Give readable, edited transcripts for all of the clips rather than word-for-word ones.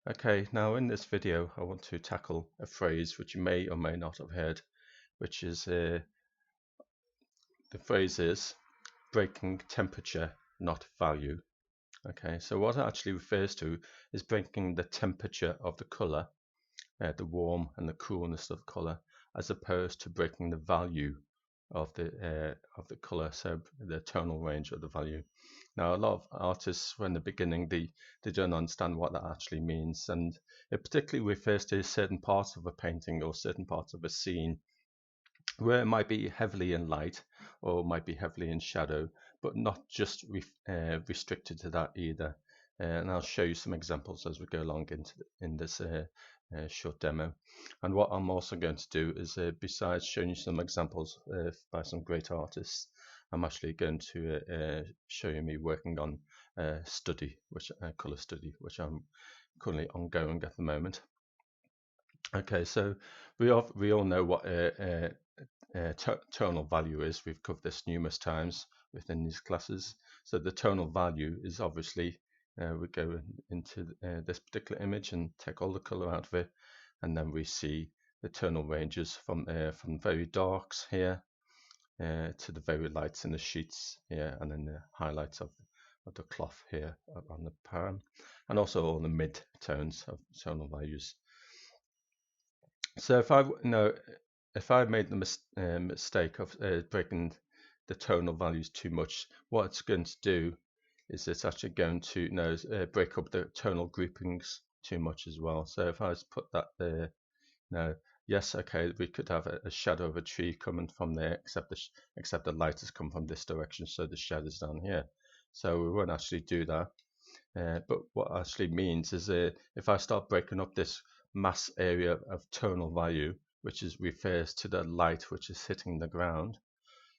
Okay, now in this video I want to tackle a phrase which you may or may not have heard, which is the phrase is breaking temperature, not value. Okay, so what it actually refers to is breaking the temperature of the color, the warm and the coolness of color, as opposed to breaking the value of the color, so the tonal range of the value. Now, a lot of artists, when they're beginning, they don't understand what that actually means, and it particularly refers to certain parts of a painting or certain parts of a scene where it might be heavily in light or might be heavily in shadow, but not just restricted to that either. And I'll show you some examples as we go along in this short demo. And what I'm also going to do is, besides showing you some examples by some great artists, I'm actually going to show you me working on study, which color study, which I'm currently ongoing at the moment. Okay, so we all know what tonal value is. We've covered this numerous times within these classes. So the tonal value is obviously, we go into this particular image and take all the color out of it, and then we see the tonal ranges from very darks here to the very lights in the sheets here, and then the highlights of the cloth here on the pan, and also all the mid tones of tonal values. So if I made the mistake of breaking the tonal values too much, what it's going to do is it's actually going to break up the tonal groupings too much as well. So if I just put that there, now yes, okay, we could have a shadow of a tree coming from there, except the light has come from this direction, so the shadow's down here. So we won't actually do that. But what actually means is if I start breaking up this mass area of tonal value, which refers to the light which is hitting the ground,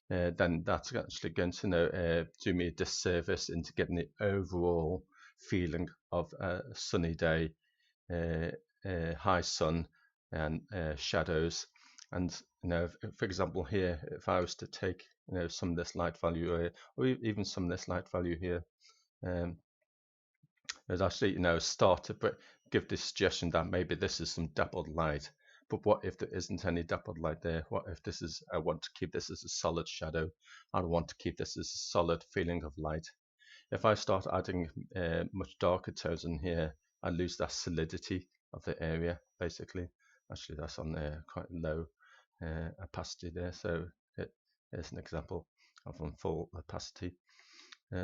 then that's actually going to do me a disservice into getting the overall feeling of a sunny day, high sun, and shadows. And for example, here, if I was to take some of this light value, or even some of this light value here, um, is actually start to give the suggestion that maybe this is some dappled light. But what if there isn't any dappled light there? What if this is, I want to keep this as a solid shadow? I want to keep this as a solid feeling of light. If I start adding much darker tones in here, I lose that solidity of the area, basically. Actually, that's on there quite low opacity there. So here's an example of on full opacity.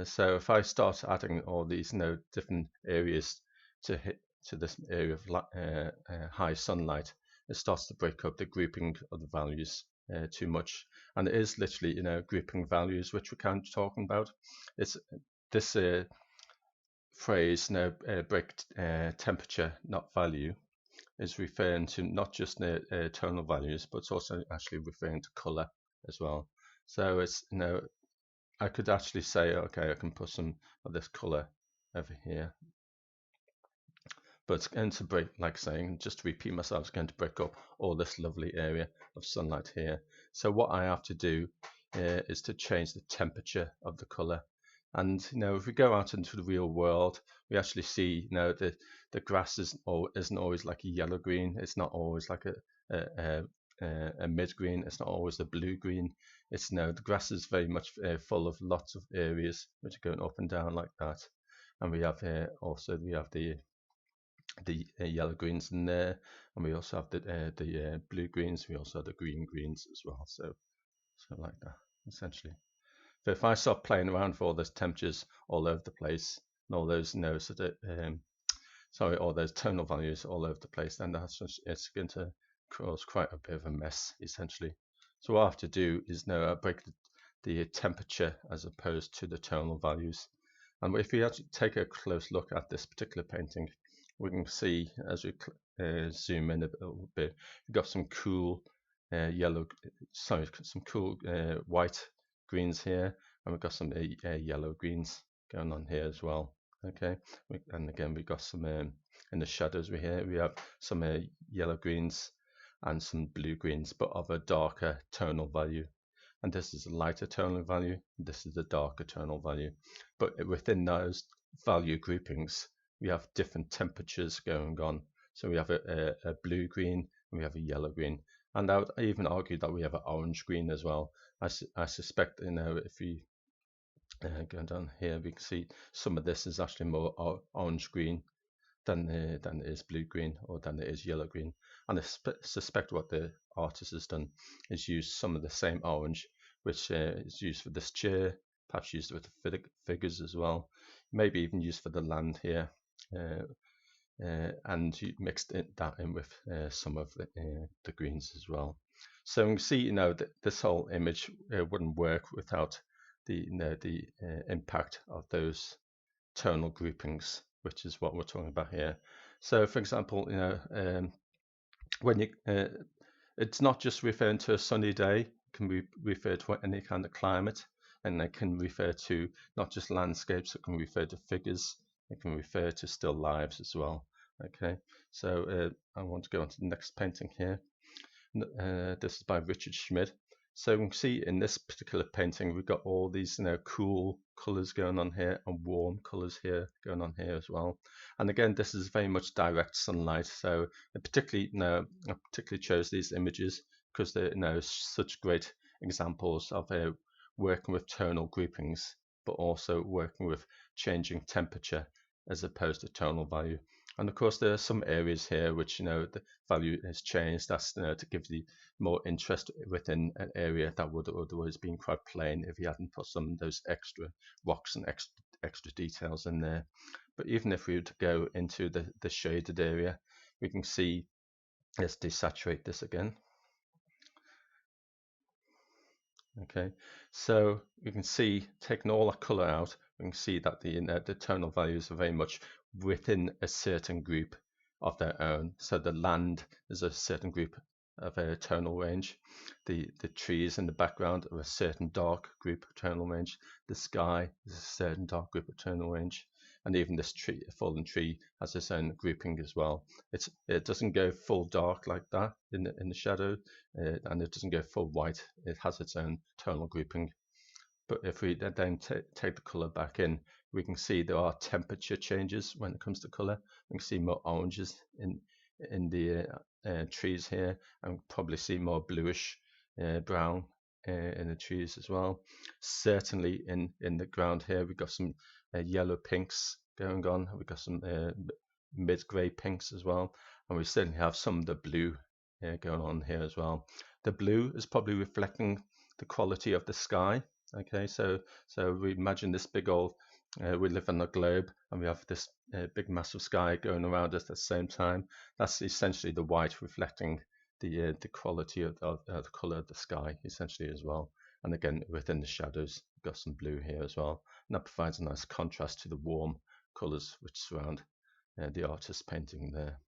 So if I start adding all these different areas to this area of high sunlight, it starts to break up the grouping of the values too much. And it is literally grouping values which we're kind of talking about. It's this phrase break temperature not value is referring to not just the tonal values, but it's also actually referring to color as well. So it's I could actually say, okay, I can put some of this color over here, but it's going to break, like saying, just to repeat myself, it's going to break up all this lovely area of sunlight here. So what I have to do is to change the temperature of the color. And if we go out into the real world, we actually see the grass isn't always like a yellow green. It's not always like a mid green. It's not always a blue green. It's the grass is very much full of lots of areas which are going up and down like that. And we have here also we have the yellow greens in there, and we also have the blue greens. We also have the green greens as well. So like that essentially. But if I start playing around with all those temperatures all over the place and all those all those tonal values all over the place, then it's going to cause quite a bit of a mess essentially. So what I have to do is break the temperature as opposed to the tonal values. And if we actually take a close look at this particular painting, we can see as we zoom in a little bit, we've got some cool some cool white greens here, and we've got some yellow greens going on here as well. Okay, and again we've got some in the shadows we have some yellow greens and some blue greens, but of a darker tonal value. And this is a lighter tonal value, this is a darker tonal value. But within those value groupings, we have different temperatures going on. So we have a blue green and we have a yellow green, and I would even argue that we have an orange green as well. I suspect, if we go down here, we can see some of this is actually more orange green than it is blue green or than it is yellow green. And I suspect what the artist has done is use some of the same orange, which is used for this chair, perhaps used with the figures as well, maybe even used for the land here. And you mixed that in with some of the greens as well. So you can see, that this whole image wouldn't work without the impact of those tonal groupings, which is what we're talking about here. So, for example, when you it's not just referring to a sunny day, it can be referred to any kind of climate, and it can refer to not just landscapes, it can refer to figures, it can refer to still lives as well. Okay, so I want to go on to the next painting here. This is by Richard Schmid. So we can see in this particular painting, we've got all these cool colors going on here and warm colors here going on here as well. And again, this is very much direct sunlight. So I particularly chose these images because they're such great examples of working with tonal groupings, but also working with changing temperature as opposed to tonal value. And of course, there are some areas here which the value has changed. That's to give the more interest within an area that would otherwise been quite plain if you hadn't put some of those extra rocks and extra details in there. But even if we were to go into the shaded area, we can see, let's desaturate this again. Okay, so you can see, taking all that color out, we can see that the tonal values are very much within a certain group of their own. So the land is a certain group of a tonal range. The trees in the background are a certain dark group of tonal range. The sky is a certain dark group of tonal range. And even this tree, a fallen tree, has its own grouping as well. It doesn't go full dark like that in the shadow, and it doesn't go full white. It has its own tonal grouping. But if we then take the color back in, we can see there are temperature changes when it comes to color. We can see more oranges in the trees here, and probably see more bluish brown in the trees as well. Certainly in the ground here, we've got some yellow pinks going on. We've got some mid-grey pinks as well, and we certainly have some of the blue going on here as well. The blue is probably reflecting the quality of the sky. Okay, so we imagine this big old, we live on a globe and we have this big massive sky going around us at the same time. That's essentially the white reflecting the quality of the color of the sky essentially as well. And again, within the shadows, we've got some blue here as well. And that provides a nice contrast to the warm colors which surround the artist's painting there.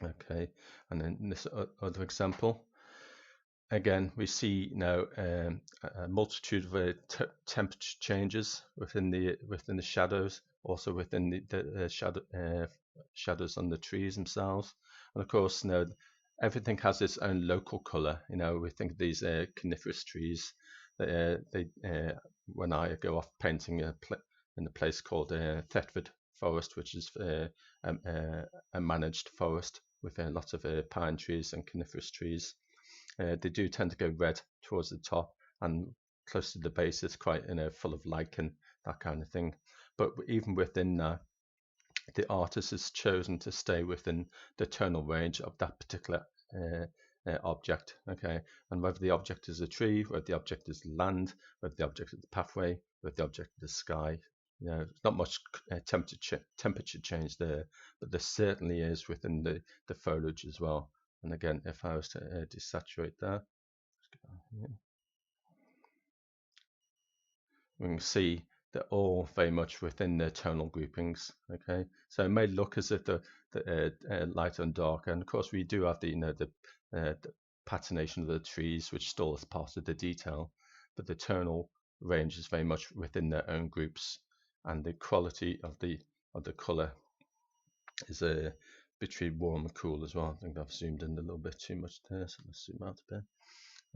Okay, and then this other example. Again, we see now a multitude of temperature changes within the shadows, also within the shadows on the trees themselves, and of course, everything has its own local color. We think of these coniferous trees. When I go off painting in a place called Thetford Forest, which is a managed forest with lots of pine trees and coniferous trees. They do tend to go red towards the top, and close to the base it's quite full of lichen, that kind of thing. But even within that, the artist has chosen to stay within the tonal range of that particular object. Okay, and whether the object is a tree, whether the object is land, whether the object is the pathway, whether the object is the sky, not much temperature change there, but there certainly is within the foliage as well. And again, if I was to desaturate that, we can see they're all very much within their tonal groupings. Okay, so it may look as if the light and dark, and of course we do have the patination of the trees, which still is part of the detail, but the tonal range is very much within their own groups, and the quality of the color is between warm and cool as well. I think I've zoomed in a little bit too much there, so let's zoom out a bit.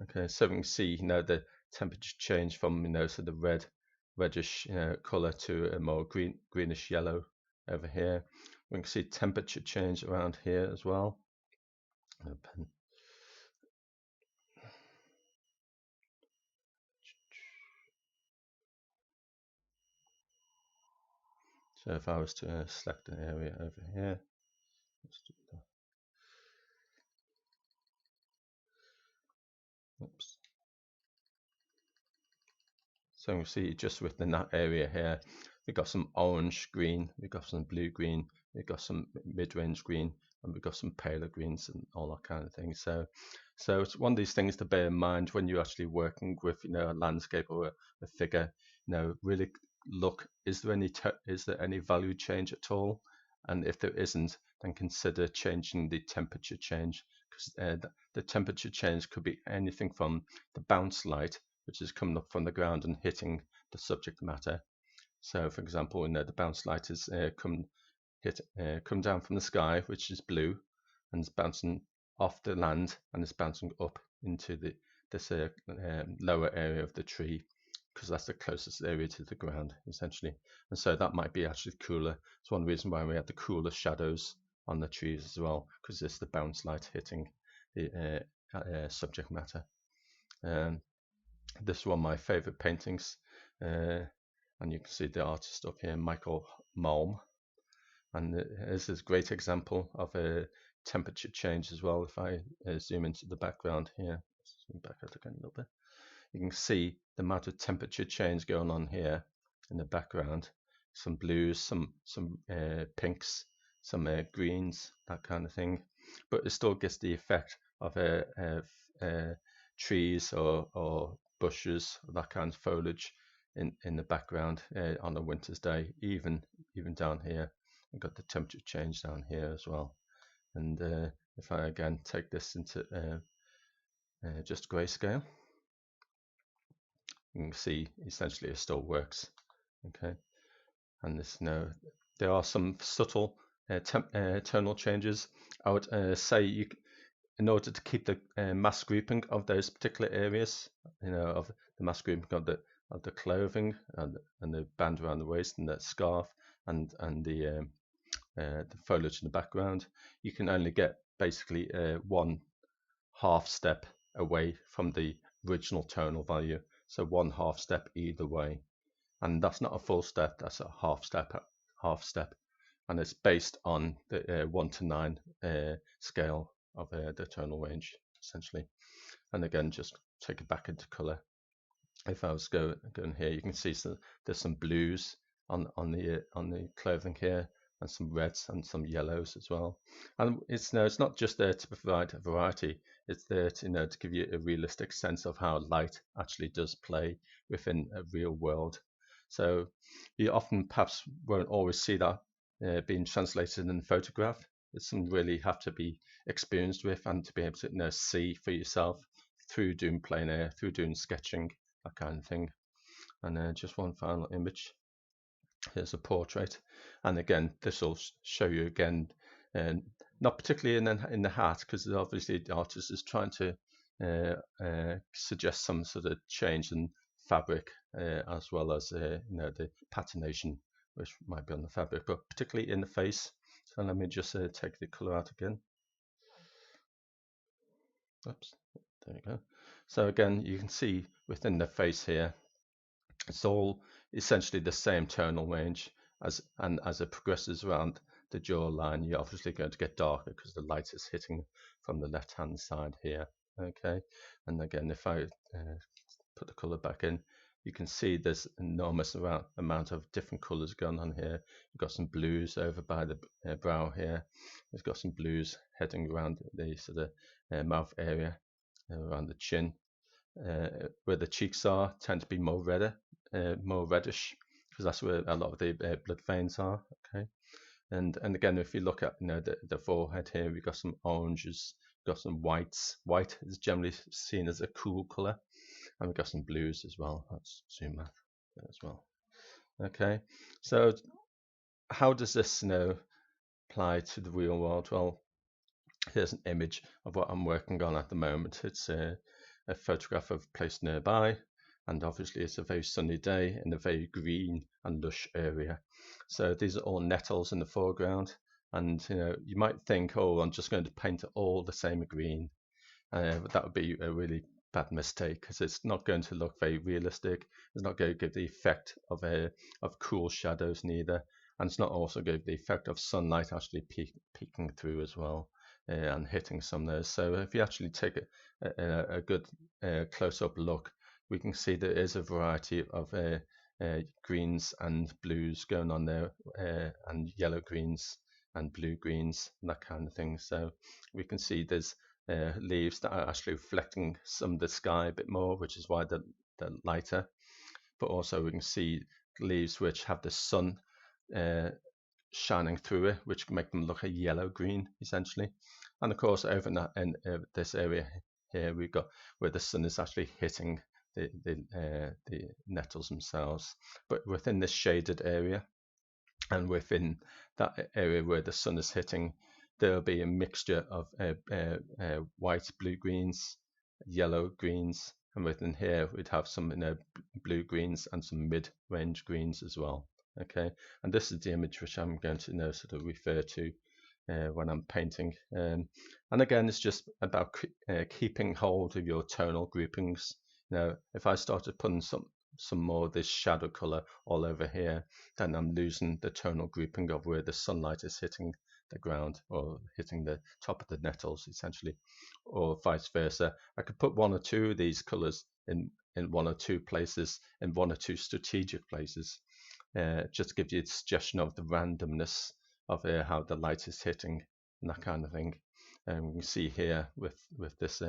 Okay, so we can see the temperature change from so the reddish color to a more greenish yellow over here. We can see temperature change around here as well. Open. So if I was to select an area over here, let's do that. Oops. So we see just within that area here, we've got some orange green, we've got some blue green, we've got some mid-range green, and we've got some paler greens and all that kind of thing. So it's one of these things to bear in mind when you're actually working with, a landscape or a figure. Really look, is there any value change at all? And if there isn't, then consider changing the temperature change, because the temperature change could be anything from the bounce light, which is coming up from the ground and hitting the subject matter. So, for example, the bounce light is come down from the sky, which is blue, and it's bouncing off the land, and it's bouncing up into this lower area of the tree, because that's the closest area to the ground, essentially. And so that might be actually cooler. It's one reason why we have the cooler shadows on the trees as well, because it's the bounce light hitting the subject matter. This is one of my favorite paintings, and you can see the artist up here, Michael Malm, and this is a great example of a temperature change as well. If I zoom into the background here, zoom back out again a little bit, you can see the amount of temperature change going on here in the background. Some blues, some pinks, some greens, that kind of thing, but it still gets the effect of trees or bushes, that kind of foliage in the background on a winter's day. Even down here, we've got the temperature change down here as well. And if I again take this into just grayscale, you can see essentially it still works. Okay, and this there are some subtle tonal changes. I would say in order to keep the mass grouping of those particular areas, of the mass grouping of the clothing and the band around the waist and the scarf and the foliage in the background, you can only get basically one half step away from the original tonal value. So one half step either way, and that's not a full step, that's a half step, and it's based on the 1 to 9 scale of the tonal range, essentially. And again, just take it back into color. If I was going here, you can see there's some blues on the clothing here, and some reds and some yellows as well. And it's not just there to provide a variety, it's there to to give you a realistic sense of how light actually does play within a real world. So you often perhaps won't always see that being translated in a photograph. It's something really have to be experienced with, and to be able to see for yourself through doing plein air, through doing sketching, that kind of thing. And just one final image. Here's a portrait, and again, this will show you again, not particularly in the hat, because obviously the artist is trying to suggest some sort of change in fabric, as well as the patination which might be on the fabric, but particularly in the face. So let me just take the color out again. Oops, there we go. So again, you can see within the face here, it's all essentially the same tonal range, and as it progresses around the jawline, you're obviously going to get darker because the light is hitting from the left hand side here. Okay, and again, if I put the color back in, you can see there's enormous amount of different colors going on here. You've got some blues over by the brow here. We've got some blues heading around the sort of mouth area, around the chin. Where the cheeks are tend to be more reddish, because that's where a lot of the blood veins are. Okay, and again, if you look at the forehead here, we've got some oranges, we've got some whites. White is generally seen as a cool color, and we've got some blues as well. Let's zoom out as well. Okay, so how does this apply to the real world? Well, here's an image of what I'm working on at the moment. It's a photograph of a place nearby, and obviously it's a very sunny day in a very green and lush area. So these are all nettles in the foreground, and you might think, oh, I'm just going to paint it all the same green. That would be a really bad mistake, because it's not going to look very realistic. It's not going to give the effect of cool shadows neither, and it's not also going to give the effect of sunlight actually peeking through as well, and hitting some there. So if you actually take a good close-up look, we can see there is a variety of greens and blues going on there, and yellow greens and blue greens and that kind of thing. So we can see there's leaves that are actually reflecting some of the sky a bit more, which is why they're lighter. But also we can see leaves which have the sun shining through it, which can make them look a yellow green essentially. And of course, over in this area here, we've got where the sun is actually hitting the nettles themselves. But within this shaded area, and within that area where the sun is hitting, there'll be a mixture of white blue greens, yellow greens, and within here we'd have some blue greens and some mid-range greens as well. Okay, and this is the image which I'm going to sort of refer to when I'm painting. And again, it's just about keeping hold of your tonal groupings. If I started putting some more of this shadow color all over here, then I'm losing the tonal grouping of where the sunlight is hitting the ground or hitting the top of the nettles essentially, or vice versa. I could put one or two of these colors in one or two places, in one or two strategic places, just to give you a suggestion of the randomness of how the light is hitting and that kind of thing. And we can see here with this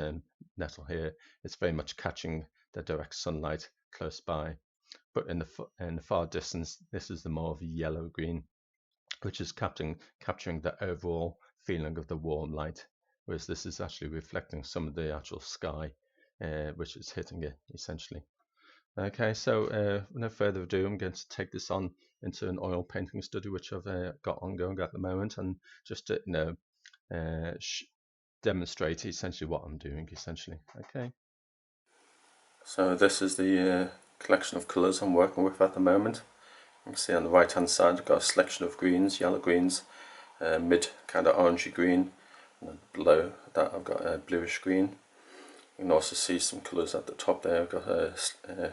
nettle here, it's very much catching the direct sunlight close by. But in the far distance, this is the more of a yellow green, which is capturing the overall feeling of the warm light, whereas this is actually reflecting some of the actual sky, which is hitting it essentially. Okay, so no further ado, I'm going to take this on into an oil painting study, which I've got ongoing at the moment, and just to demonstrate essentially what I'm doing essentially. Okay. So this is the collection of colours I'm working with at the moment. You can see on the right hand side I've got a selection of greens, yellow greens, mid kind of orangey green, and then below that I've got a bluish green. You can also see some colours at the top there. I've got a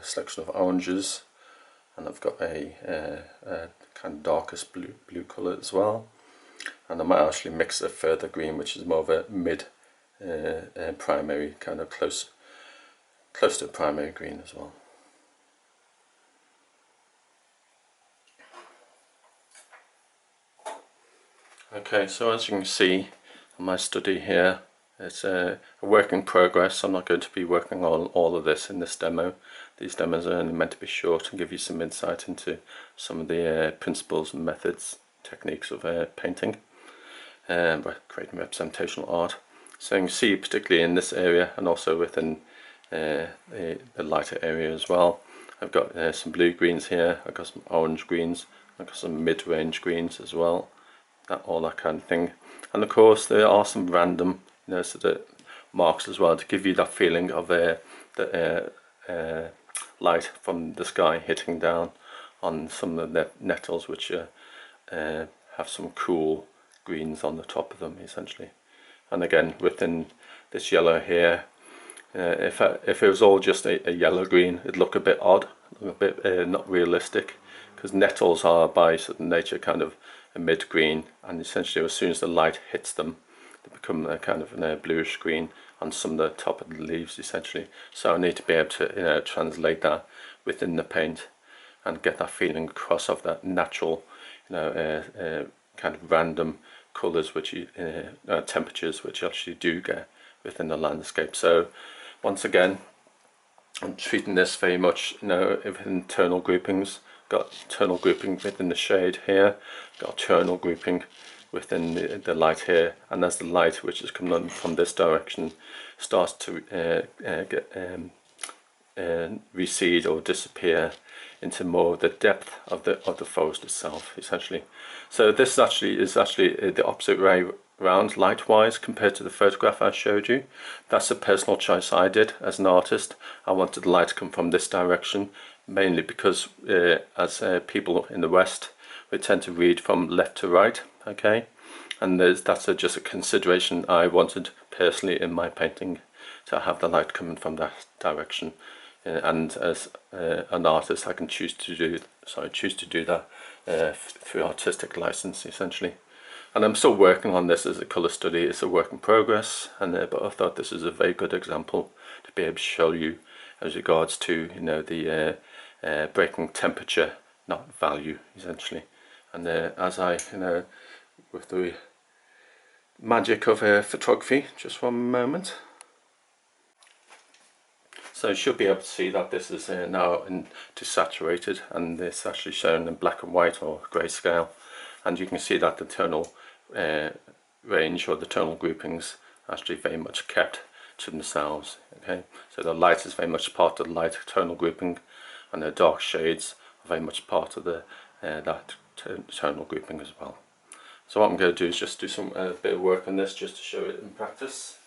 selection of oranges, and I've got a kind of darkest blue colour as well. And I might actually mix a further green, which is more of a mid primary, kind of close to primary green as well. Okay, so as you can see on my study here, it's a work in progress. I'm not going to be working on all of this in this demo. These demos are only meant to be short and give you some insight into some of the principles and methods, techniques of painting, by creating representational art. So you can see, particularly in this area and also within the lighter area as well, I've got some blue greens here, I've got some orange greens, I've got some mid-range greens as well, all that kind of thing. And of course there are some random sort of marks as well to give you that feeling of the light from the sky hitting down on some of the nettles, which have some cool greens on the top of them essentially. And again, within this yellow here, if it was all just a yellow green, it'd look a bit odd, a bit not realistic, because nettles are by sort of nature kind of a mid green, and essentially as soon as the light hits them, they become a kind of a bluish green on some of the top of the leaves essentially. So I need to be able to translate that within the paint and get that feeling across of that natural, kind of random colours, which temperatures which you actually do get within the landscape. So once again, I'm treating this very much within tonal groupings. Got tonal grouping within the shade here, got tonal grouping within the light here, and as the light which is coming on from this direction starts to recede or disappear into more of the depth of the forest itself essentially. So this is actually the opposite way ground light-wise compared to the photograph I showed you. That's a personal choice I did as an artist. I wanted the light to come from this direction, mainly because as people in the West, we tend to read from left to right, okay? And that's just a consideration I wanted personally in my painting, to have the light coming from that direction. And as an artist, I can choose to do that through artistic license, essentially. And I'm still working on this as a colour study. It's a work in progress, and but I thought this is a very good example to be able to show you as regards to the breaking temperature, not value, essentially. And as I with the magic of photography, just one moment. So you should be able to see that this is now desaturated, and it's actually shown in black and white or grayscale, and you can see that the tonal range or the tonal groupings actually very much kept to themselves. Okay, so the light is very much part of the light tonal grouping, and the dark shades are very much part of the that tonal grouping as well. So what I'm going to do is just do some bit of work on this just to show it in practice.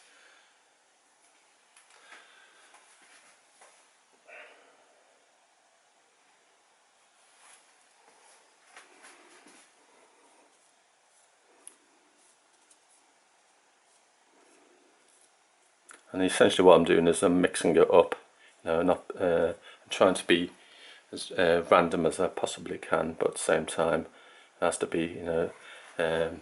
And essentially what I'm doing is I'm mixing it up, not I'm trying to be as random as I possibly can, but at the same time it has to be the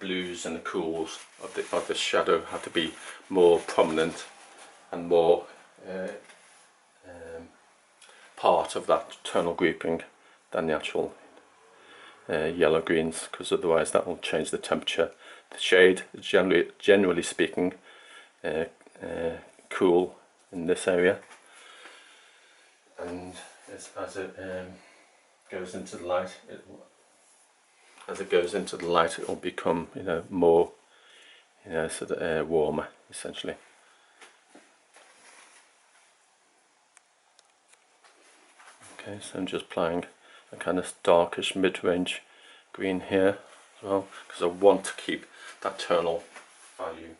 blues and the cools of the shadow have to be more prominent and more part of that tonal grouping than the actual yellow greens, because otherwise that will change the temperature. The shade is generally speaking cool in this area, and as it goes into the light, it will become more sort of warmer, essentially. Okay, so I'm just applying a kind of darkish mid-range green here as well, because I want to keep that tonal value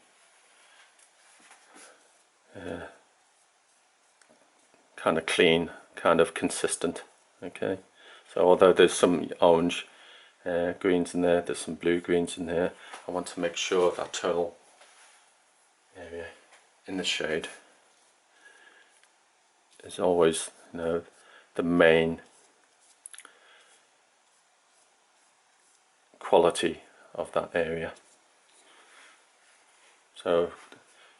kind of clean, kind of consistent. Okay, so although there's some orange greens in there, there's some blue greens in there, I want to make sure that tonal area in the shade is always the main quality of that area. So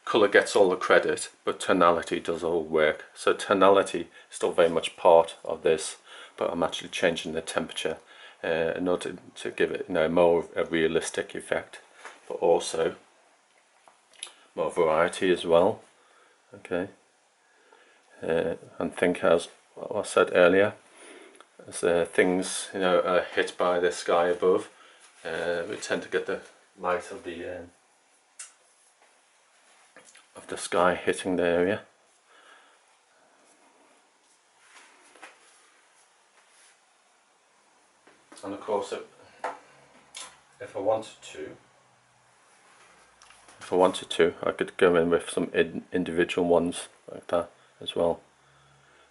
colour gets all the credit, but tonality does all work. So tonality is still very much part of this, but I'm actually changing the temperature in order to give it more of a realistic effect, but also more variety as well. Okay, and think, as I said earlier, as things are hit by the sky above, we tend to get the light of the sky hitting the area. And of course, if I wanted to, I could go in with some individual ones like that as well.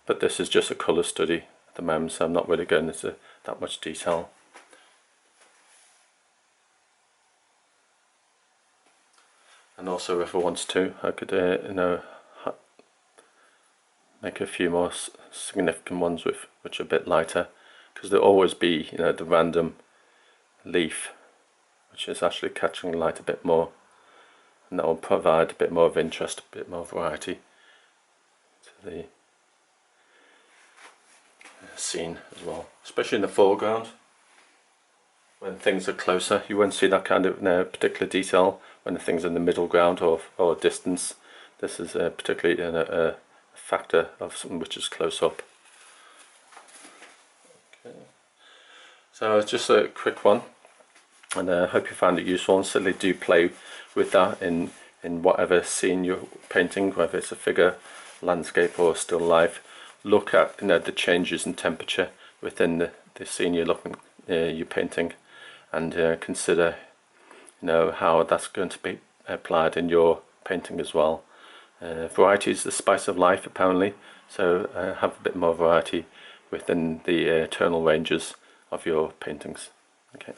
But this is just a colour study at the moment, so I'm not really going into that much detail. And also, if I wanted to, I could make a few more significant ones which are a bit lighter, because there'll always be the random leaf which is actually catching the light a bit more, and that will provide a bit more of interest, a bit more variety to the scene as well, especially in the foreground. When things are closer, you won't see that kind of particular detail when the things in the middle ground or distance. This is particularly a factor of something which is close up. Okay. So it's just a quick one, and I hope you found it useful, and certainly do play with that in whatever scene you're painting, whether it's a figure, landscape or still life. Look at the changes in temperature within the scene you're painting, and consider know how that's going to be applied in your painting as well. Variety is the spice of life, apparently, so have a bit more variety within the tonal ranges of your paintings. Okay.